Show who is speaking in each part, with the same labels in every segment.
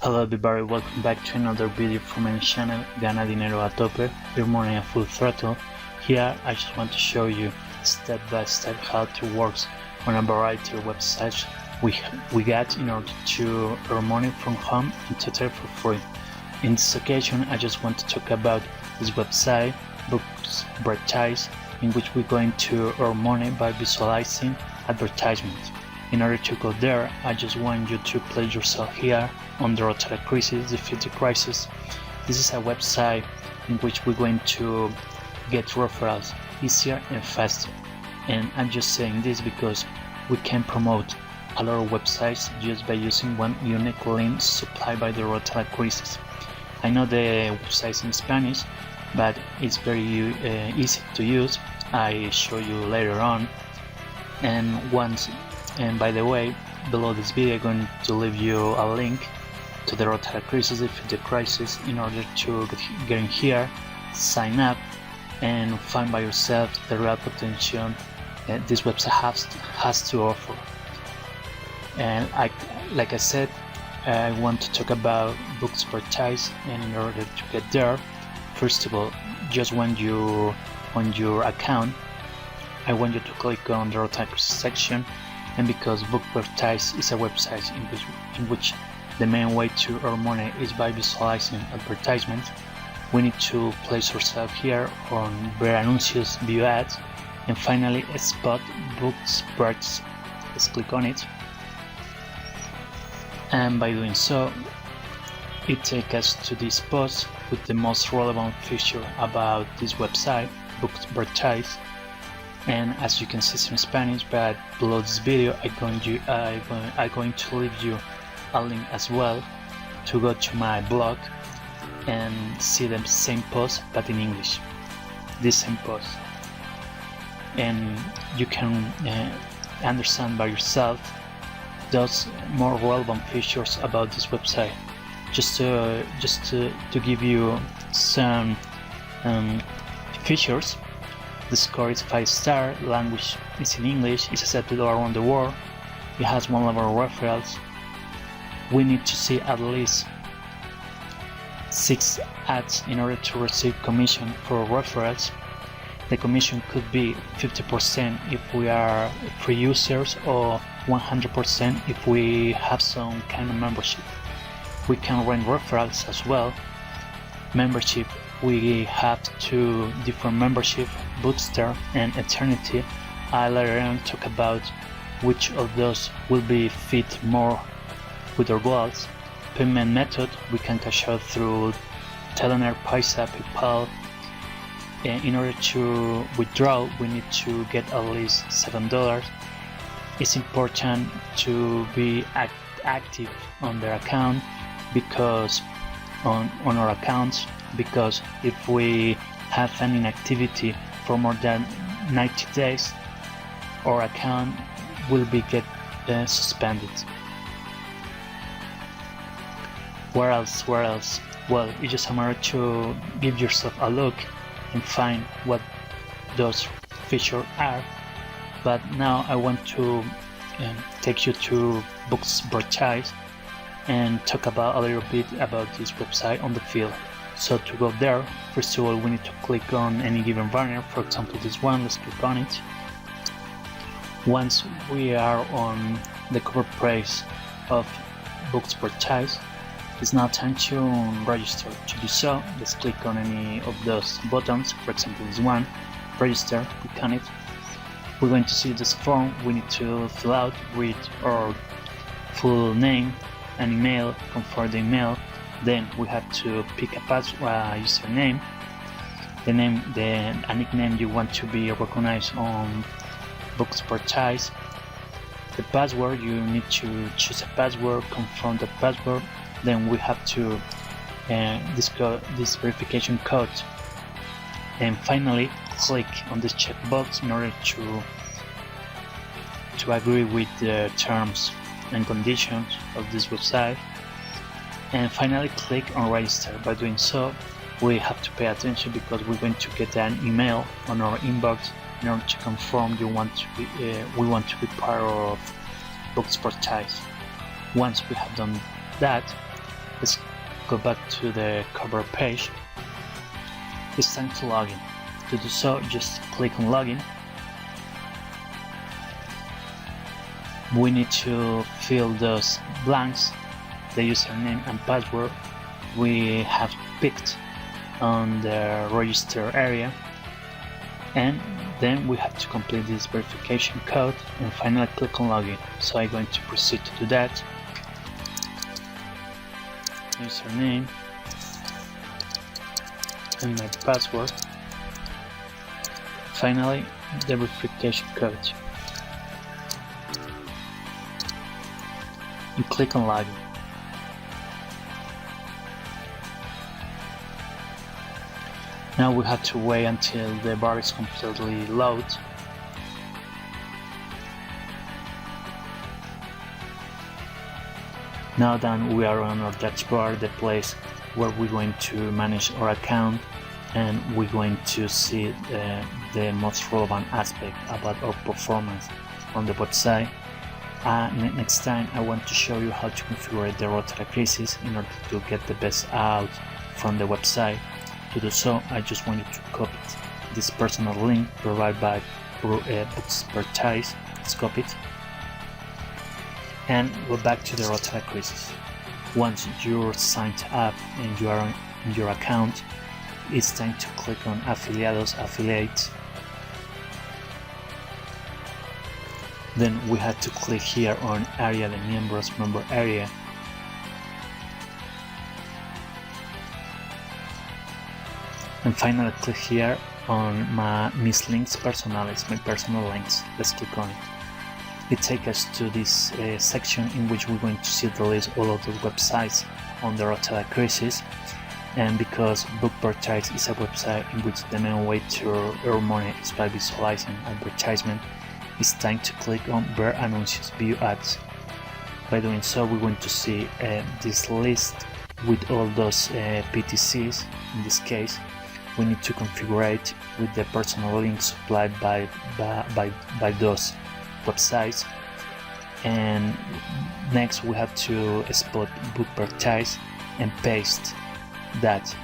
Speaker 1: Hello everybody, welcome back to another video from my channel, Gana, Dinero, Tope, your morning at full throttle. Here I just want to show you step by step how to work on a variety of websites we got in order to earn money from home and totally for free. In this occasion I just want to talk about this website, Buxvertise, in which we're going to earn money by visualizing advertisements. In order to go there, I just want you to place yourself here on Derrota crisis, defeat the crisis. This is a website in which we're going to get referrals easier and faster. And I'm just saying this because we can promote a lot of websites just by using one unique link supplied by Derrota crisis. I know the website's in Spanish, but it's very easy to use. I show you later on. And by the way, below this video I'm going to leave you a link to the Derrota crisis, defeat the crisis, in order to get in here, sign up, and find by yourself the real potential that this website has to offer. And like I said, I want to talk about Buxvertise, and in order to get there, first of all, just when you're on your account, I want you to click on the Derrota crisis section. And because Buxvertise is a website in which the main way to earn money is by visualizing advertisements, we need to place ourselves here on Ver Anuncios, View Ads, and finally spot Buxvertise. Let's click on it. And by doing so, it takes us to this post with the most relevant feature about this website, Buxvertise. And as you can see, it's in Spanish, but below this video I'm going to leave you a link as well to go to my blog and see the same post but in English, this same post, and you can understand by yourself those more relevant features about this website. Just to give you some features. The score is 5-star, language is in English, it's accepted all around the world, it has one level of referrals. We need to see at least 6 ads in order to receive commission for referrals. The commission could be 50% if we are free users, or 100% if we have some kind of membership. We can rent referrals as well. Membership, we have 2 different membership, Booster and Eternity. I later on talk about which of those will be fit more with our goals. Payment method, we can cash out through Telenor, Paisa, PayPal. And in order to withdraw, we need to get at least $7. It's important to be active on their account, because on our accounts, because if we have an inactivity for more than 90 days, our account will be suspended. Where else? Well, it's just a matter to give yourself a look and find what those features are. But now I want to take you to Buxvertise and talk about a little bit about this website on the field. So to go there, first of all, we need to click on any given banner. For example, this one, let's click on it. Once we are on the cover page of Buxvertise, it's now time to register. To do so, let's click on any of those buttons. For example, this one, register, click on it. We're going to see this form we need to fill out with our full name and email, confirm the email. Then we have to pick a username, a nickname you want to be recognized on Buxvertise. The password, you need to choose a password, confirm the password. Then we have to this verification code, and finally click on this checkbox in order to agree with the terms and conditions of this website. And finally click on register. By doing so, we have to pay attention because we're going to get an email on our inbox in order to confirm we want to be part of Buxvertise. Once we have done that, let's go back to the cover page. It's time to log in. To do so, just click on login. We need to fill those blanks, the username and password we have picked on the register area, and then we have to complete this verification code and finally click on login. So I'm going to proceed to do that. Username and my password. Finally, the verification code. And click on login. Now we have to wait until the bar is completely loaded. Now that we are on our dashboard, the place where we're going to manage our account, and we're going to see the most relevant aspect about our performance on the website. Next time I want to show you how to configure Derrota crisis in order to get the best out from the website. To do so, I just want you to copy this personal link provided by Buxvertise. Let's copy it and go back to the Derrota crisis. Once you're signed up and you are in your account, it's time to click on affiliates. Then we have to click here on area, the member area. And finally click here on mis links personales, my personal links. Let's click on it. It takes us to this section in which we're going to see the list of all of those websites on the Derrota crisis. And because Buxvertise is a website in which the main way to earn money is by visualizing advertisement, it's time to click on Ver Anuncios, View Ads. By doing so, we're going to see this list with all those PTCs. In this case, we need to configure it with the personal links supplied by those websites. And next, we have to spot Buxvertise and paste that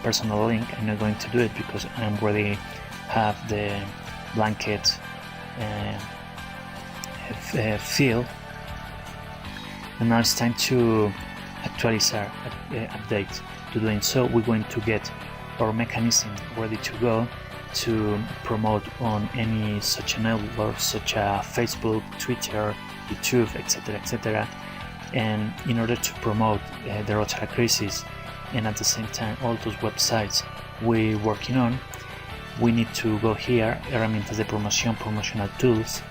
Speaker 1: personal link. I'm not going to do it because I already have the blanket field. And now it's time to actualize our update. To doing so, we're going to get our mechanism ready to go to promote on any social network such as Facebook, Twitter, YouTube, etc. And in order to promote the Derrota crisis and at the same time all those websites we're working on, we need to go here, herramientas de promoción, promotional tools.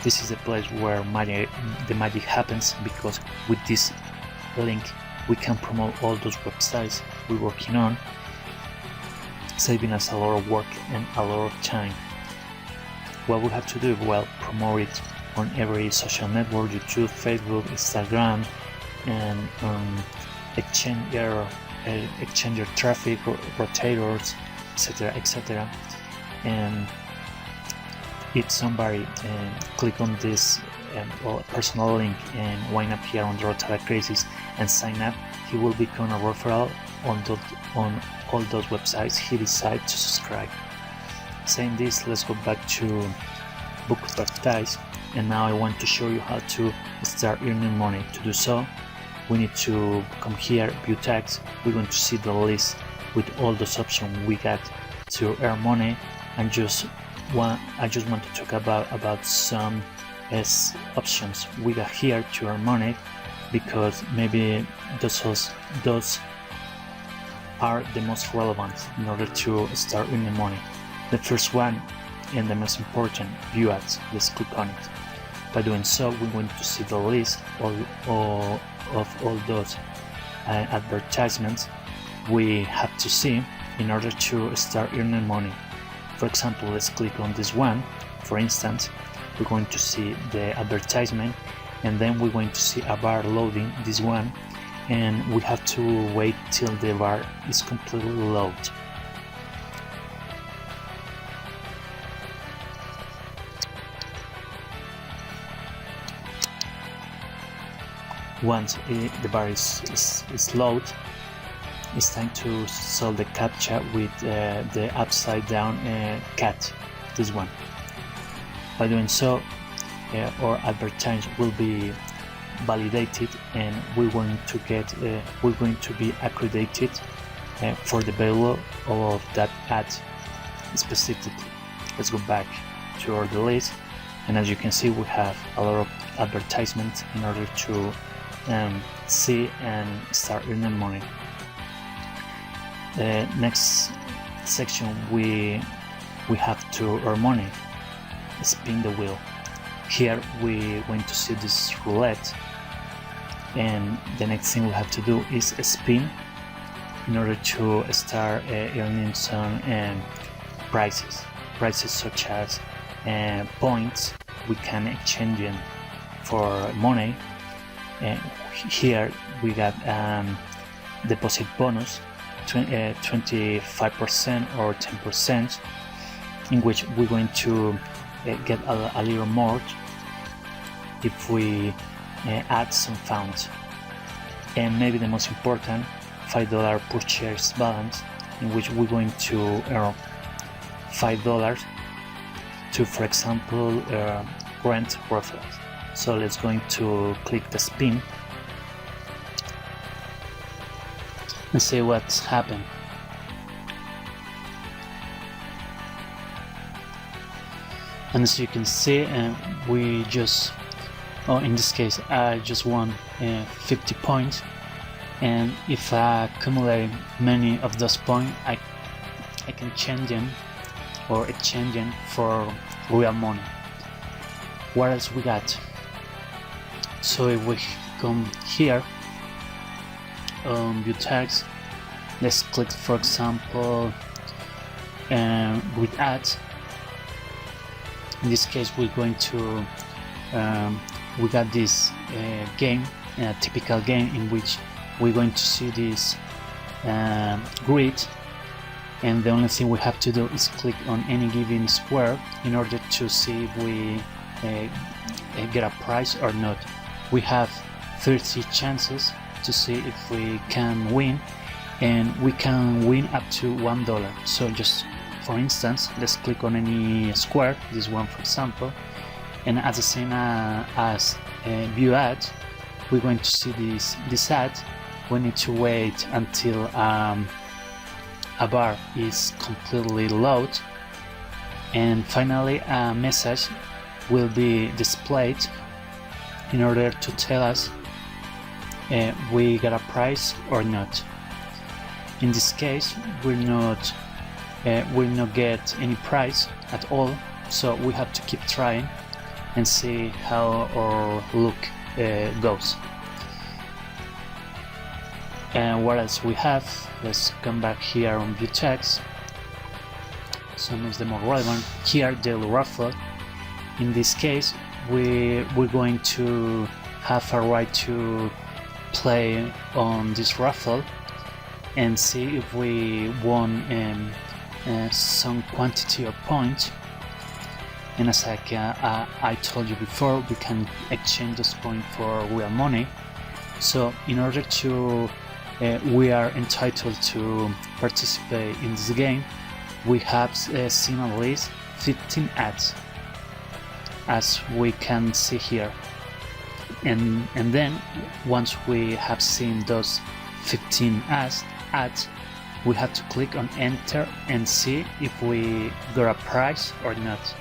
Speaker 1: This is the place where the magic happens, because with this link we can promote all those websites we're working on, saving us a lot of work and a lot of time. What we have to do? Well, promote it on every social network, YouTube, Facebook, Instagram, and exchange your traffic, rotators, etc. And if somebody click on this personal link and wind up here on the Derrota crisis and sign up, he will become a referral on all those websites he decides to subscribe. Saying this, let's go back to Buxvertise, and now I want to show you how to start earning money. To do so, we need to come here, view tags. We're going to see the list with all those options we got to earn money, and I just want to talk about some options we got here to earn money, because maybe those are the most relevant in order to start earning money. The first one and the most important, view ads. Let's click on it. By doing so, we're going to see the list of all those advertisements we have to see in order to start earning money. For example, let's click on this one. For instance, we're going to see the advertisement, and then we're going to see a bar loading this one, and we have to wait till the bar is completely loaded. once the bar is loaded, it's time to solve the captcha with the upside down cat, this one. By doing so, our advertise will be validated, and we're going to be accredited for the value of that ad specifically. Let's go back to our list, and as you can see, we have a lot of advertisements in order to see and start earning money. Next section, we have to earn money. Spin the wheel. Here we're going to see this roulette, and the next thing we have to do is spin in order to start earning some prizes such as points. We can exchange them for money, and here we got deposit bonus 25% or 10%, in which we're going to get a little more if we add some funds. And maybe the most important, $5 purchase balance, in which we're going to earn $5 to, for example, rent Referrals. So let's going to click the spin and see what's happened. And as you can see, we just, in this case, I just won 50 points, and if I accumulate many of those points, I can change them or exchange them for real money. What else we got? So if we come here on view tags, let's click, for example, with ads. In this case, we're going to we got this game, a typical game in which we're going to see this grid, and the only thing we have to do is click on any given square in order to see if we get a prize or not. We have 30 chances to see if we can win, and we can win up to $1. So just for instance, let's click on any square, this one for example, and as the same as view ad, we're going to see this ad. We need to wait until a bar is completely loaded, and finally a message will be displayed in order to tell us we got a prize or not. In this case, we'll not get any prize at all, so we have to keep trying and see how our look goes. And what else we have? Let's come back here on view text. Some of the more relevant here, daily raffle. In this case, we're going to have a right to play on this raffle and see if we won some quantity of points. And as I told you before, we can exchange those points for real money. So in order to we are entitled to participate in this game, we have seen at least 15 ads, as we can see here, and then once we have seen those 15 ads, we have to click on enter and see if we got a prize or not.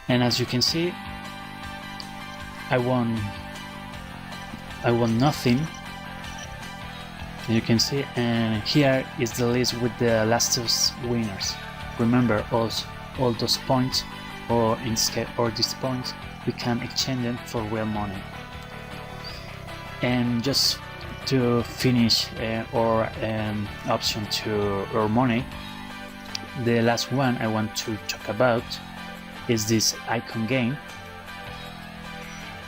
Speaker 1: And as you can see, I won nothing. You can see, and here is the list with the last winners. Remember, all those points, or in this case, or these points, we can exchange them for real money. And just to finish our option to earn money, the last one I want to talk about is this icon game,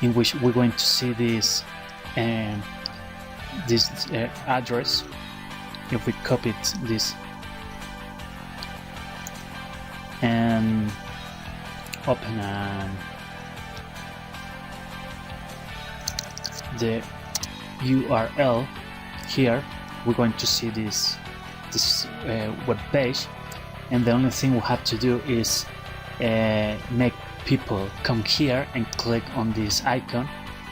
Speaker 1: in which we're going to see this address. If we copy this and open the URL here, we're going to see this web page, and the only thing we have to do is make people come here and click on this icon.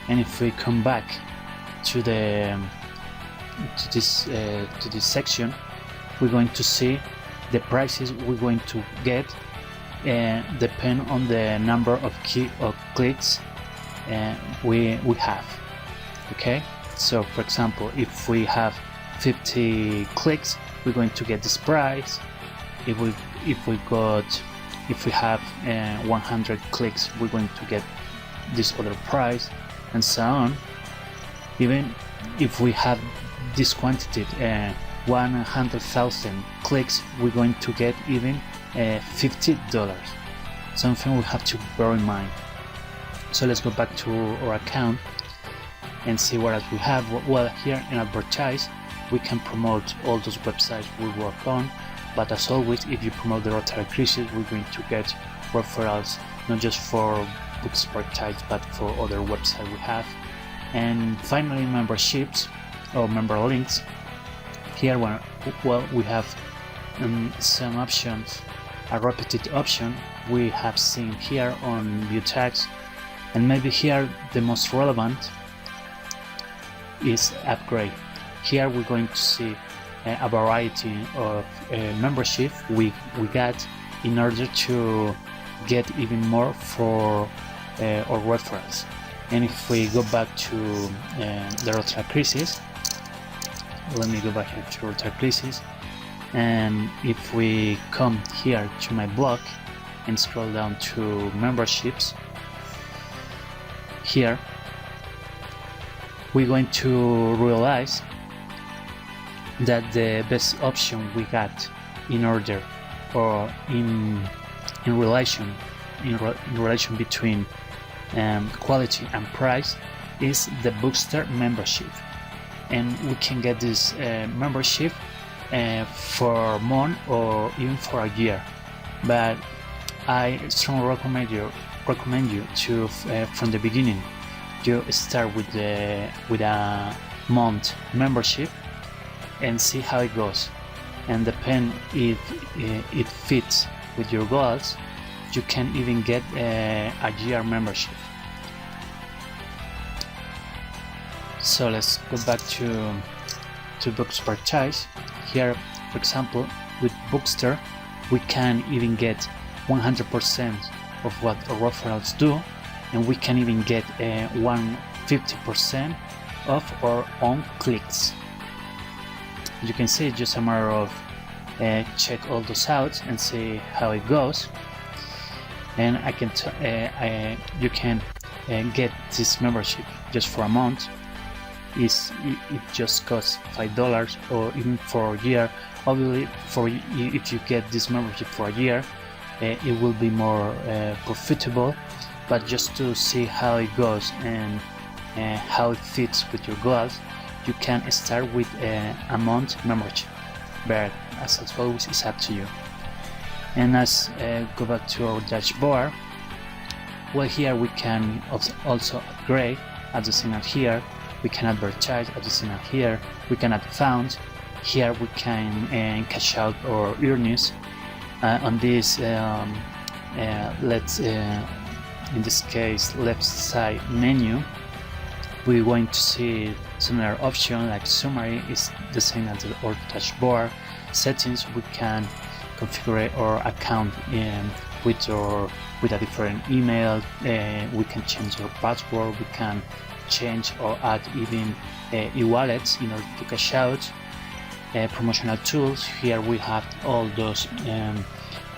Speaker 1: And if we come back to this section, we're going to see the prices we're going to get depend on the number of clicks we have. Okay, so for example, if we have 50 clicks, we're going to get this price. If we have 100 clicks, we're going to get this other price, and so on. Even if we have this quantity, 100,000 clicks, we're going to get even $50. Something we have to bear in mind. So let's go back to our account and see what else we have. Well, here in Advertise, we can promote all those websites we work on, but as always, if you promote the Derrota crisis, we're going to get referrals, not just for Buxvertise, but for other websites we have. And finally, memberships or member links. Here, we have some options. A repeated option we have seen here on view tags, and maybe here the most relevant is upgrade. Here we're going to see a variety of membership we got in order to get even more for our referrals. And if we go back to the Derrota crisis, let me go back here to Derrota crisis, and if we come here to my blog and scroll down to memberships, here we're going to realize that the best option we got in order or in relation between quality and price is the Bookster membership, and we can get this membership for a month or even for a year. But I strongly recommend you to from the beginning you start with a month membership and see how it goes, and depend if it fits with your goals, you can even get a year membership. So let's go back to Buxvertise. Here, for example, with Bookster, we can even get 100% of what our referrals do, and we can even get 150% of our own clicks. You can see it's just a matter of check all those out and see how it goes. And you can get this membership just for a month. It just costs $5, or even for a year. Obviously, if you get this membership for a year, it will be more profitable. But just to see how it goes and how it fits with your goals, you can start with a month membership. But as always, it's up to you. And let's go back to our dashboard. Well, here we can also upgrade at the signal here. We can advertise at the signal here. We can add funds. Here we can cash out our earnings. On this, let's in this case left side menu, we're going to see similar option like summary is the same as our dashboard. Settings, we can configure our account with a different email. We can change our password. We can change or add even e-wallets in order to cash out. Promotional tools, here we have all those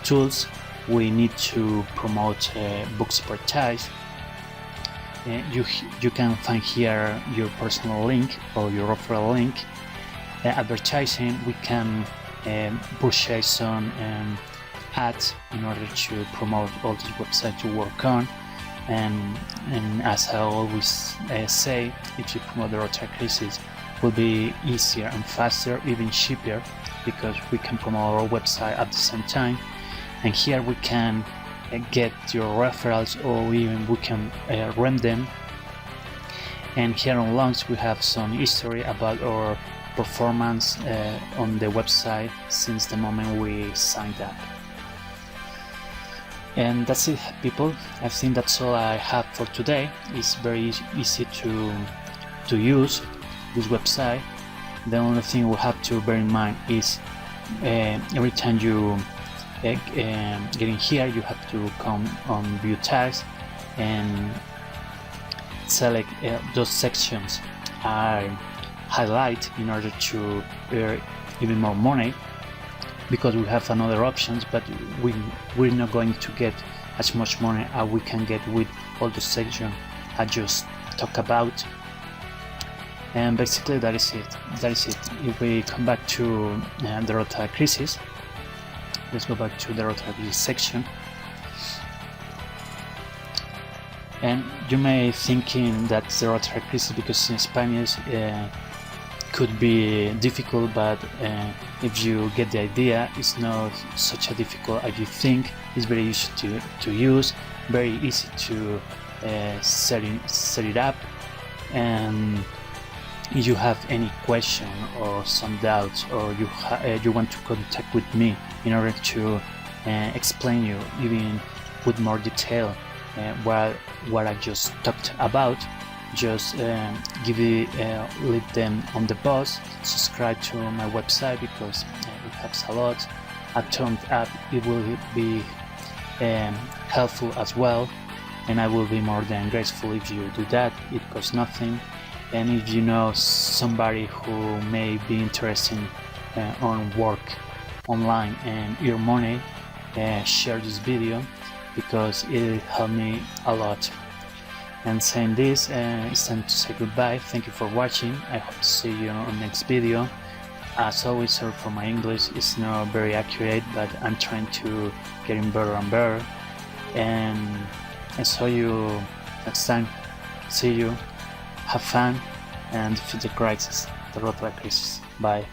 Speaker 1: tools we need to promote Buxvertise. You can find here your personal link or your referral link. Advertising, we can purchase some ads in order to promote all these websites you work on. And as I always say, if you promote the Derrota crisis, will be easier and faster, even cheaper, because we can promote our website at the same time. And here we can get your referrals, or even we can rent them And here on launch we have some history about our performance on the website since the moment we signed up. And that's it, people. I think that's all I have for today. It's very easy to use this website. The only thing we have to bear in mind is every time you get in here, you have to come on view tags and select those sections are highlight in order to earn even more money, because we have another options, but we're not going to get as much money as we can get with all the sections I just talked about. And basically that is it. If we come back to Derrota crisis, let's go back to the Derrota crisis section. And you may thinking that Derrota crisis, because in Spanish could be difficult, but if you get the idea, it's not such a difficult as you think. It's very easy to use, very easy to set it up. And if you have any question or some doubts, or you want to contact with me in order to explain you even with more detail what I just talked about, just leave them on the post. Subscribe to my website because it helps a lot. A thumbs up, it will be helpful as well, and I will be more than grateful if you do that. It costs nothing. And if you know somebody who may be interested on work online and earn money, share this video because it helped me a lot. And saying this, it's time to say goodbye. Thank you for watching. I hope to see you on the next video. As always, sorry for my English, it's not very accurate, but I'm trying to get in better and better. And I saw you next time. See you. Have fun and defeat the crisis, the Derrota crisis. Bye.